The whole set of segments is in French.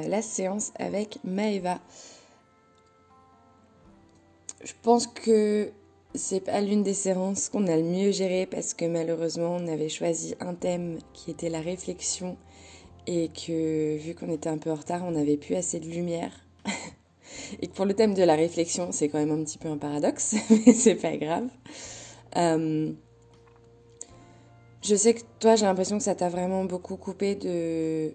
La séance avec Maëva. Je pense que c'est pas l'une des séances qu'on a le mieux gérée parce que malheureusement on avait choisi un thème qui était la réflexion et que vu qu'on était un peu en retard on n'avait plus assez de lumière. Et que pour le thème de la réflexion c'est quand même un petit peu un paradoxe, mais c'est pas grave. Je sais que toi j'ai l'impression que ça t'a vraiment beaucoup coupé de...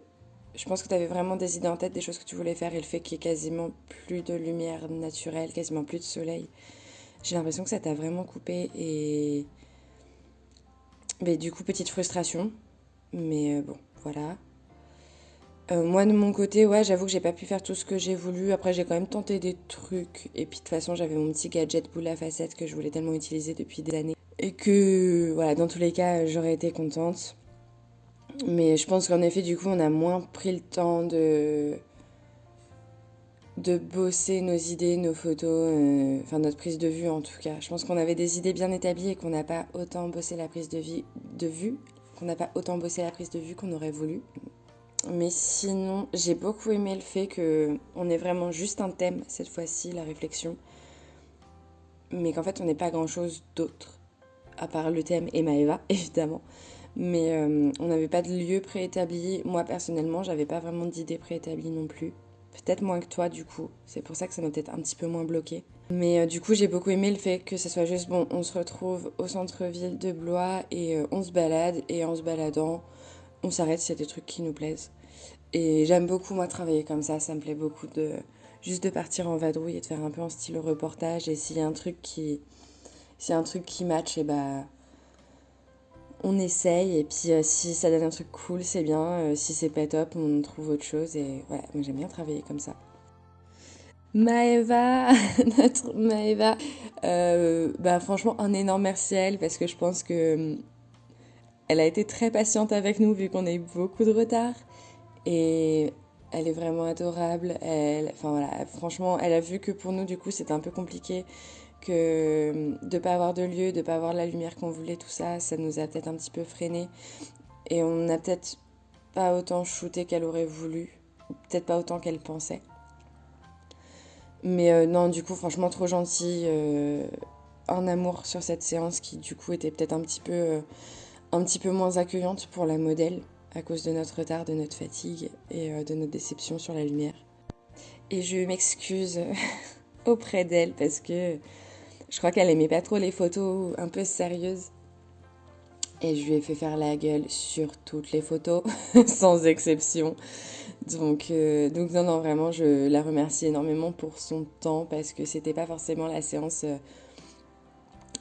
Je pense que tu avais vraiment des idées en tête, des choses que tu voulais faire et le fait qu'il y ait quasiment plus de lumière naturelle, quasiment plus de soleil. J'ai l'impression que ça t'a vraiment coupé et... Mais du coup, petite frustration. Mais bon, voilà. Moi, de mon côté, ouais, j'avoue que j'ai pas pu faire tout ce que j'ai voulu. Après, j'ai quand même tenté des trucs. Et puis, de toute façon, j'avais mon petit gadget boule à facettes que je voulais tellement utiliser depuis des années. Et que, voilà, dans tous les cas, j'aurais été contente. Mais je pense qu'en effet, du coup, on a moins pris le temps de bosser nos idées, nos photos, enfin notre prise de vue en tout cas. Je pense qu'on avait des idées bien établies et qu'on n'a pas autant bossé la prise de vue, qu'on n'a pas autant bossé la prise de vue qu'on aurait voulu. Mais sinon, j'ai beaucoup aimé le fait qu'on ait vraiment juste un thème cette fois-ci, la réflexion, mais qu'en fait on n'ait pas grand-chose d'autre, à part le thème et Maëva, évidemment. Mais on n'avait pas de lieu préétabli. Moi personnellement, j'avais pas vraiment d'idée préétablie non plus. Peut-être moins que toi du coup, c'est pour ça que ça m'a peut-être un petit peu moins bloqué. Mais du coup j'ai beaucoup aimé le fait que ça soit juste bon, on se retrouve au centre-ville de Blois et on se balade et en se baladant, on s'arrête s'il y a des trucs qui nous plaisent. Et j'aime beaucoup moi travailler comme ça me plaît beaucoup de juste de partir en vadrouille et de faire un peu en style reportage et s'il y a un truc qui match et bah on essaye et puis si ça donne un truc cool c'est bien, si c'est pas top on trouve autre chose et voilà, moi j'aime bien travailler comme ça. Maëva, notre Maëva, bah franchement un énorme merci à elle parce que je pense que elle a été très patiente avec nous vu qu'on a eu beaucoup de retard et elle est vraiment adorable. Enfin voilà, franchement elle a vu que pour nous du coup c'était un peu compliqué que de pas avoir de lieu, de pas avoir la lumière qu'on voulait, tout ça, ça nous a peut-être un petit peu freiné et on n'a peut-être pas autant shooté qu'elle aurait voulu, peut-être pas autant qu'elle pensait. Mais non, du coup, franchement, trop gentil. Un amour sur cette séance qui, du coup, était peut-être un petit peu moins accueillante pour la modèle à cause de notre retard, de notre fatigue et de notre déception sur la lumière. Et je m'excuse auprès d'elle parce que je crois qu'elle aimait pas trop les photos un peu sérieuses. Et je lui ai fait faire la gueule sur toutes les photos, sans exception. Donc non, non, vraiment, je la remercie énormément pour son temps parce que c'était pas forcément la séance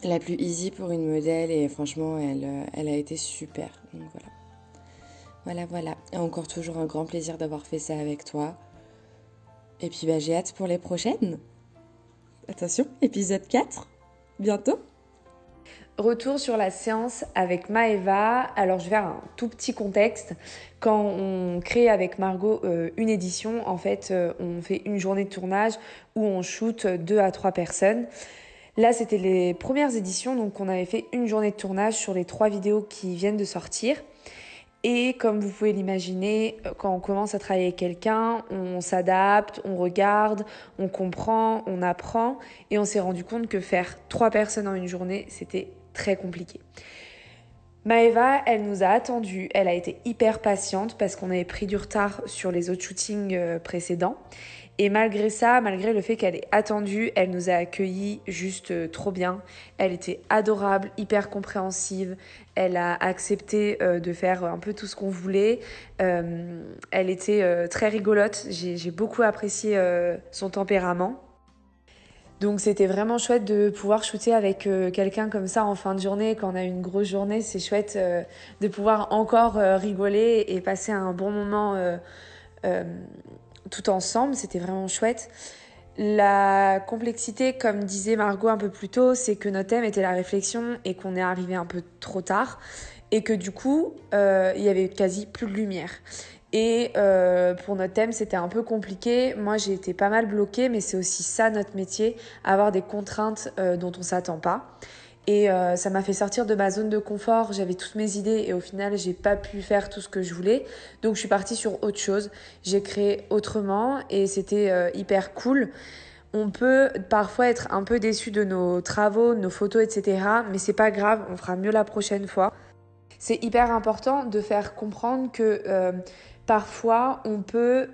la plus easy pour une modèle et franchement, elle a été super. Donc voilà. Voilà, voilà. Et encore toujours un grand plaisir d'avoir fait ça avec toi. Et puis bah, j'ai hâte pour les prochaines. Attention, épisode 4, bientôt. Retour sur la séance avec Maëva. Alors je vais faire un tout petit contexte. Quand on crée avec Margot une édition, en fait on fait une journée de tournage où on shoot 2 à 3 personnes. Là c'était les premières éditions, donc on avait fait une journée de tournage sur les 3 vidéos qui viennent de sortir. Et comme vous pouvez l'imaginer, quand on commence à travailler avec quelqu'un, on s'adapte, on regarde, on comprend, on apprend. Et on s'est rendu compte que faire 3 personnes en une journée, c'était très compliqué. Maëva, elle nous a attendu, elle a été hyper patiente parce qu'on avait pris du retard sur les autres shootings précédents. Et malgré ça, malgré le fait qu'elle ait attendu, elle nous a accueillis juste trop bien. Elle était adorable, hyper compréhensive. Elle a accepté de faire un peu tout ce qu'on voulait. Elle était très rigolote. J'ai beaucoup apprécié son tempérament. Donc c'était vraiment chouette de pouvoir shooter avec quelqu'un comme ça en fin de journée. Quand on a une grosse journée, c'est chouette de pouvoir encore rigoler et passer un bon moment euh, tout ensemble. C'était vraiment chouette. La complexité, comme disait Margot un peu plus tôt, c'est que notre thème était la réflexion et qu'on est arrivé un peu trop tard et que du coup, il y avait quasi plus de lumière. Et pour notre thème, c'était un peu compliqué. Moi, j'ai été pas mal bloquée, mais c'est aussi ça notre métier, avoir des contraintes dont on s'attend pas. et ça m'a fait sortir de ma zone de confort. J'avais toutes mes idées et au final, j'ai pas pu faire tout ce que je voulais. Donc, je suis partie sur autre chose. J'ai créé autrement et c'était hyper cool. On peut parfois être un peu déçu de nos travaux, de nos photos, etc. Mais c'est pas grave, on fera mieux la prochaine fois. C'est hyper important de faire comprendre que parfois on peut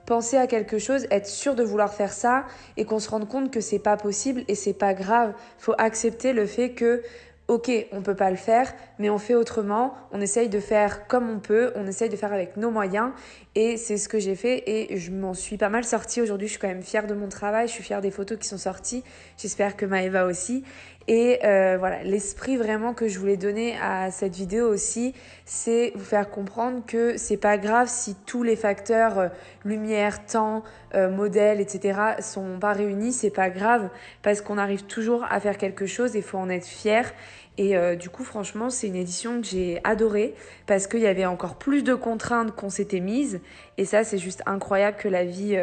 penser à quelque chose, être sûr de vouloir faire ça et qu'on se rende compte que c'est pas possible et c'est pas grave. Faut accepter le fait que ok, on peut pas le faire, mais on fait autrement, on essaye de faire comme on peut, on essaye de faire avec nos moyens et c'est ce que j'ai fait et je m'en suis pas mal sortie aujourd'hui. Je suis quand même fière de mon travail, je suis fière des photos qui sont sorties, j'espère que Maëva aussi. Et voilà, l'esprit vraiment que je voulais donner à cette vidéo aussi, c'est vous faire comprendre que c'est pas grave si tous les facteurs lumière, temps, modèle, etc. sont pas réunis, c'est pas grave parce qu'on arrive toujours à faire quelque chose et il faut en être fier. Et du coup, franchement, c'est une édition que j'ai adorée parce qu'il y avait encore plus de contraintes qu'on s'était mises. Et ça, c'est juste incroyable que la vie,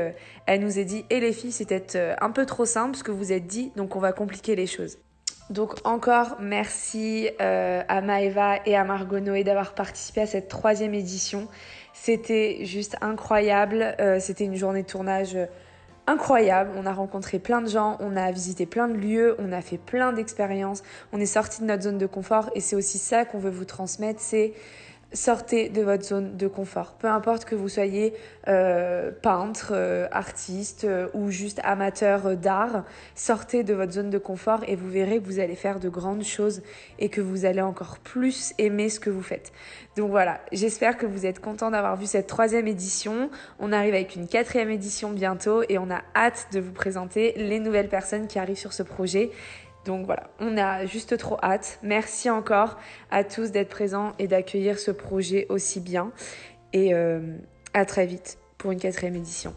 elle nous ait dit, et les filles, c'est peut-être un peu trop simple ce que vous êtes dit, donc on va compliquer les choses. Donc encore merci à Maëva et à Margot Noé d'avoir participé à cette 3e édition. C'était juste incroyable. C'était une journée de tournage incroyable. On a rencontré plein de gens, on a visité plein de lieux, on a fait plein d'expériences. On est sorti de notre zone de confort et c'est aussi ça qu'on veut vous transmettre, c'est sortez de votre zone de confort. Peu importe que vous soyez peintre, artiste ou juste amateur d'art, sortez de votre zone de confort et vous verrez que vous allez faire de grandes choses et que vous allez encore plus aimer ce que vous faites. Donc voilà, j'espère que vous êtes contents d'avoir vu cette 3e édition. On arrive avec une 4e édition bientôt et on a hâte de vous présenter les nouvelles personnes qui arrivent sur ce projet. Donc voilà, on a juste trop hâte. Merci encore à tous d'être présents et d'accueillir ce projet aussi bien. Et à très vite pour une 4e édition.